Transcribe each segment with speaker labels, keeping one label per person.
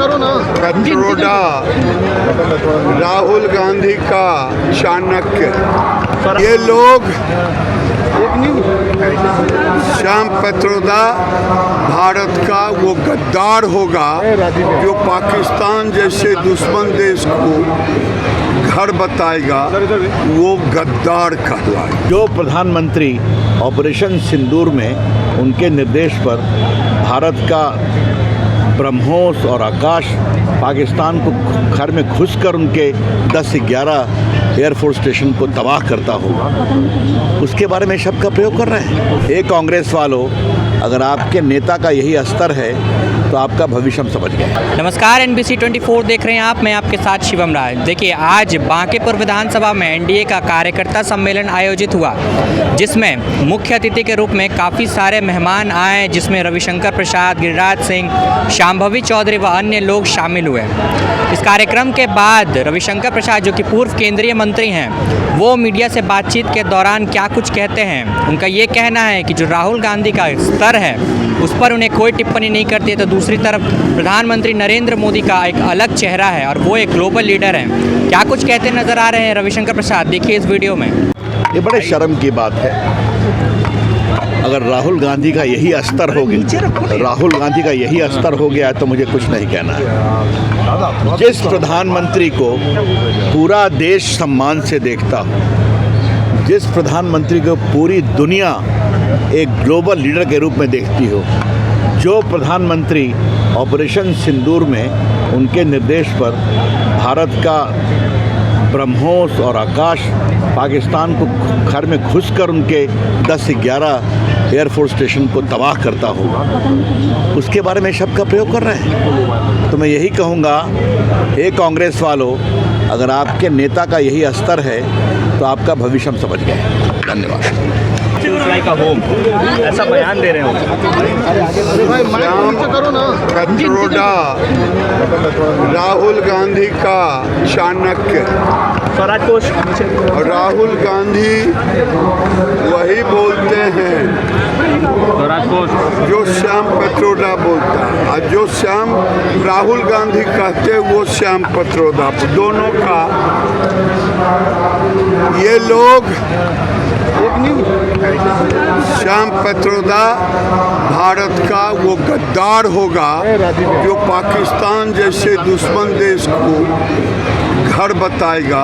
Speaker 1: कत्रोड़ा राहुल गांधी का चाणक्य, ये लोग श्याम पित्रोदा भारत का वो गद्दार होगा जो पाकिस्तान जैसे दुश्मन देश को घर बताएगा, वो गद्दार कहलाएगा।
Speaker 2: जो प्रधानमंत्री ऑपरेशन सिंदूर में उनके निर्देश पर भारत का ब्रह्मोस और आकाश पाकिस्तान को घर में घुसकर उनके 10 से 11 एयरफोर्स स्टेशन को तबाह करता हो, उसके बारे में शब्द का प्रयोग कर रहे हैं। एक कांग्रेस वालों, अगर आपके नेता का यही अस्तर है तो आपका भविष्य हम समझ गए।
Speaker 3: नमस्कार, NBC 24 देख रहे हैं आप, मैं आपके साथ शिवम राज। देखिए, आज बांकीपुर विधानसभा में एनडीए का कार्यकर्ता सम्मेलन आयोजित हुआ, जिसमें मुख्य अतिथि के रूप में काफ़ी सारे मेहमान आए, जिसमें रविशंकर प्रसाद, गिरिराज सिंह, शांभवी चौधरी व अन्य लोग शामिल हुए। इस कार्यक्रम के बाद रविशंकर प्रसाद, जो कि पूर्व केंद्रीय मंत्री हैं, वो मीडिया से बातचीत के दौरान क्या कुछ कहते हैं। उनका ये कहना है कि जो राहुल गांधी का स्तर है उस पर उन्हें कोई टिप्पणी नहीं करती, तो दूसरी तरफ प्रधानमंत्री नरेंद्र मोदी का एक अलग चेहरा है और वो एक ग्लोबल लीडर है। क्या कुछ कहते नजर आ रहे हैं रविशंकर प्रसाद, देखिए इस वीडियो में।
Speaker 2: ये बड़े शर्म की बात है, अगर राहुल गांधी का यही अस्तर हो गया, राहुल गांधी का यही अस्तर हो गया है तो मुझे कुछ नहीं कहना है। जिस प्रधानमंत्री को पूरा देश सम्मान से देखता हो, जिस प्रधानमंत्री को पूरी दुनिया एक ग्लोबल लीडर के रूप में देखती हो, जो प्रधानमंत्री ऑपरेशन सिंदूर में उनके निर्देश पर भारत का ब्रह्मोस और आकाश पाकिस्तान को घर में घुसकर उनके 10 से 11 एयरफोर्स स्टेशन को तबाह करता हो, उसके बारे में शब्द का प्रयोग कर रहे हैं। तो मैं यही कहूँगा, एक कांग्रेस वालों, अगर आपके नेता का यही अस्तर है तो आपका भविष्य हम समझ गए। धन्यवाद।
Speaker 4: का होम ऐसा बयान दे रहे हो।
Speaker 1: कत्रोड़ा राहुल गांधी का चाणक्य, राहुल गांधी वही बोलते हैं जो श्याम पित्रोदा बोलता है, और जो श्याम राहुल गांधी कहते वो श्याम पित्रोदा, दोनों का। ये लोग श्याम पित्रोदा भारत का वो गद्दार होगा जो पाकिस्तान जैसे दुश्मन देश को घर बताएगा,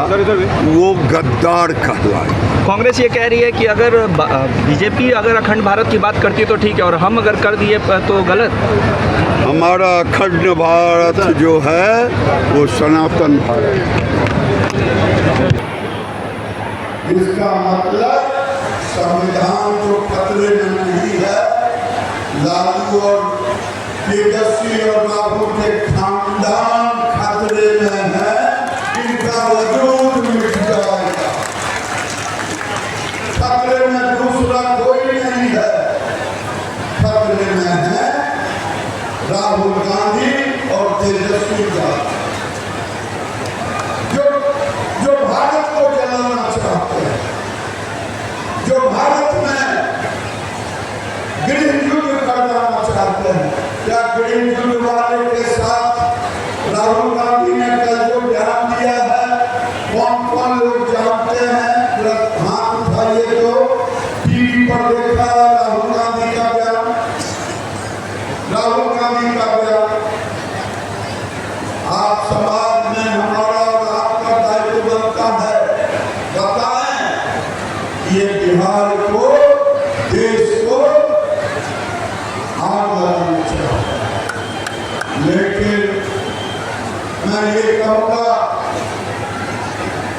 Speaker 1: वो गद्दार कहलाएगा।
Speaker 4: कांग्रेस ये कह रही है कि अगर बीजेपी अगर अखंड भारत की बात करती है तो ठीक है, और हम अगर कर दिए तो गलत।
Speaker 1: हमारा अखंड भारत जो है वो सनातन भारत। इसका मतलब संविधान जो खतरे में नहीं है, लालू और तेजस्वी और राहुल के खानदान खतरे में है, इनका वजूद मिट जाएगा। खतरे में दूसरा कोई नहीं है, खतरे में है राहुल गांधी और तेजस्वी का, जो भारत को जलाना चाहते हैं, जो भारत में गृह युद्ध करना चाहते हैं। क्या गृह युद्ध वाले के साथ राहुल गांधी ने कल जो बयान दिया है, कौन कौन लोग जानते हैं? हाथ उठाइए तो टीवी पर देखा राहुल गांधी का बयान, राहुल गांधी का बयान। आप समाज में हमारा और आपका दायित्व बनता है, बताएं ये बिहार को, देश को आग लगाना चाहिए। लेकिन मैं ये कहूँगा,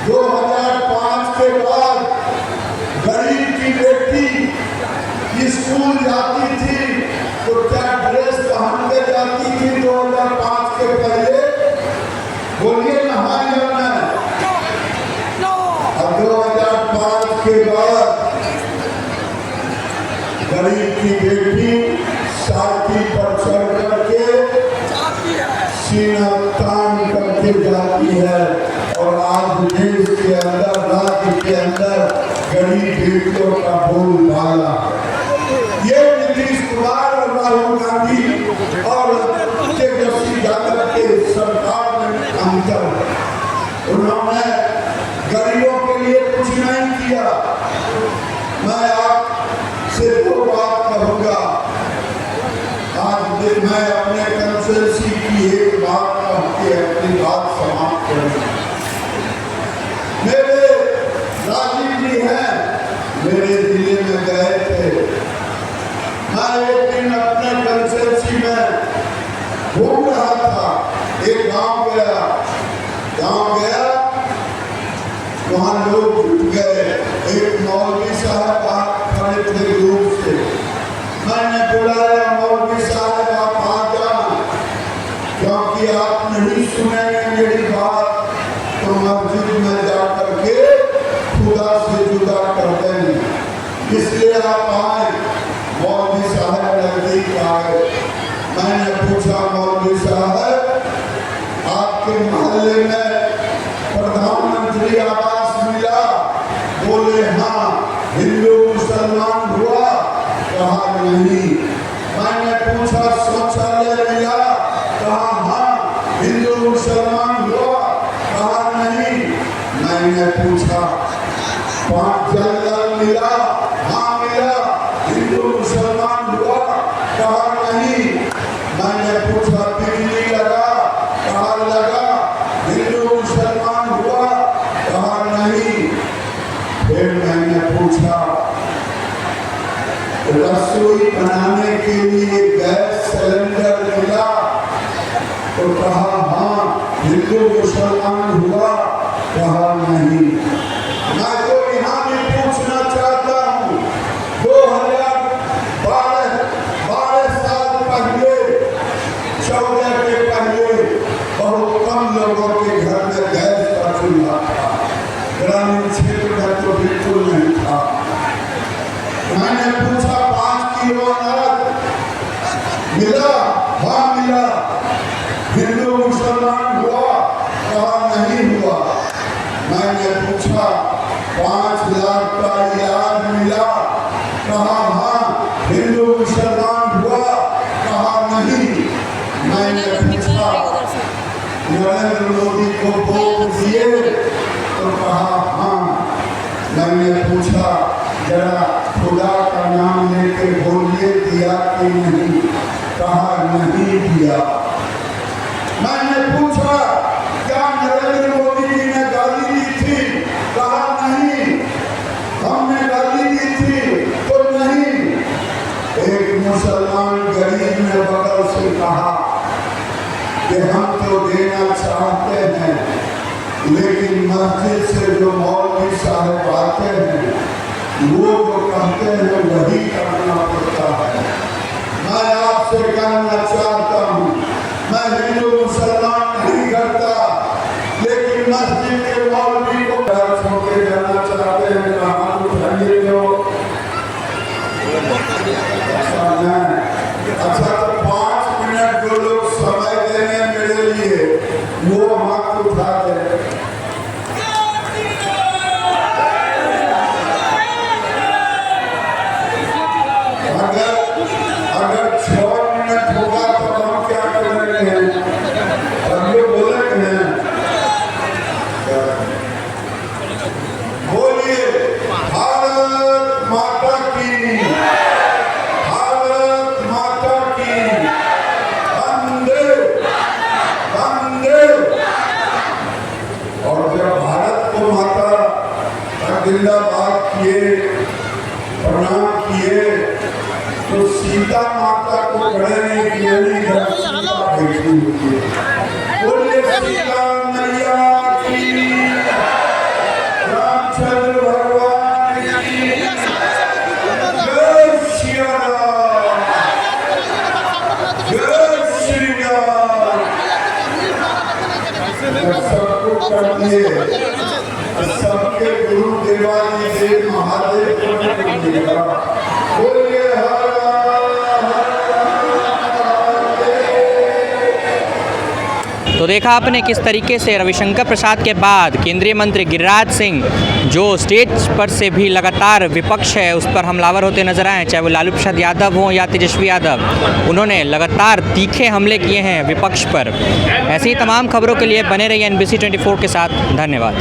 Speaker 1: 2005 के बाद गरीब की बेटी स्कूल जाती थी तो क्या ड्रेस पहन के जाती थी 2005 के पहले? बोलिए ना, हाँ या नहीं? अब 2005 के बाद गरीब की बेटी साथी पर चढ़ करके सीना तान करके जाती है, और आज देश के अंदर, राज्य के अंदर गरीब बेटियों का बोलबाला। ये नीतीश कुमार और राहुल गांधी और तेजस्वी यादव के सरकार में अंतर है। उन्होंने गरीबों के लिए कुछ नहीं किया। मैं आपसे दो बात कहूँगा। आज मैं अपने कंसल्टेंसी की एक बात कह के अपनी बात समाप्त करूँगा। मेरे राजीव जी हैं, मेरे जिले में गए थे। मैं एक दिन अपने कंसल्टेंसी में घूम रहा था, एक गांव गया, वहाँ लोग जुट गए। एक मौलवी साहब आप खड़े थे दूर से, मैंने बुलाया, मौलवी साहब आप आ जाना, क्योंकि आप नहीं सुनेंगे मेरी बात तो मस्जिद में जाकर के खुदा से जुदा कर देंगे, इसलिए आप आए। मौलवी साहब नजदीक आए। मैंने पूछा, मौलवी साहब आपके मोहल्ले में प्रधानमंत्री आवास मिला? बोले हाँ। हिंदू मुसलमान हुआ? कहा नहीं। मैंने पूछा शौचालय मिला? कहा हाँ। हिंदू मुसलमान हुआ? कहा नहीं। मैंने पूछा 5 जंगल मिला? हाँ मिला। हिंदू मुसलमान हुआ? कहा नहीं। मैंने पूछा बिजली लगा? कहा लगा। हिंदू मुसलमान हुआ? कहा नहीं। फिर मैंने पूछा रसोई बनाने के लिए गैस सिलेंडर मिला? तो कहा हाँ। हिंदू मुसलमान हुआ? कहा नहीं। मैं तो यहाँ भी पूछना चाहता हूँ, 2012 साल पहले, 14 के पहले बहुत कम लोगों के घर में गैस का चूल्हा था। ग्रामीण क्षेत्र में तो बिल्कुल नहीं था। मैंने पूछा 5 किलो अनाज मिला? हाँ मिला। हिंदू मुसलमान हुआ? कहा नहीं हुआ। मैंने पूछा 5 लाख का इलाज मिला? कहा हाँ। हिंदू मुसलमान हुआ? कहा नहीं। मैंने पूछा नरेंद्र मोदी को वोट दिए? तो कहा हाँ। मैंने पूछा जरा खुदा का नाम लेके बोलिए दिया कि नहीं? कहा नहीं दिया। मैंने पूछा क्या नरेंद्र मोदी जी ने गाली दी थी? कहा नहीं। हमने गाली दी थी? तो नहीं। एक मुसलमान गरीब ने बगल से कहा कि हम तो देना चाहते हैं, लेकिन मस्जिद से जो मौलवी साहब आते हैं वो जो कहते हैं वही करना पड़ता है। मैं आपसे कहना चाहता हूँ, मैं हिंदू मुसलमान नहीं करता, लेकिन मस्जिद के मौलवी को छोड़ के जाना चाहते हैं, कहाँ उठाइए जो अच्छा तो 5 मिनट जो लोग समय देने मेरे लिए वो हाथ उठा दे। अगर 6 मिनट होगा तो हम क्या करेंगे? हम लोग बोलेंगे बोलिए भारत माता की, भारत माता की, वंदे वंदे। और जब भारत को माता का जिंदाबाद किए, प्रणाम किए, तो सीता माता को खड़े नहीं किए, बैठी हुई है। बोलिए सीता मैया की, रामचंद्र भगवान की, जय श्री राम, जय श्री राम। सबको कर दिए, सबके गुरु देवादिदेव महादेव को बोलिए हर हर
Speaker 3: तो देखा आपने किस तरीके से रविशंकर प्रसाद के बाद केंद्रीय मंत्री गिरिराज सिंह जो स्टेज पर से भी लगातार विपक्ष है उस पर हमलावर होते नजर आए, चाहे वो लालू प्रसाद यादव हों या तेजस्वी यादव, उन्होंने लगातार तीखे हमले किए हैं विपक्ष पर। ऐसी ही तमाम खबरों के लिए बने रहिए NBC 24 के साथ। धन्यवाद।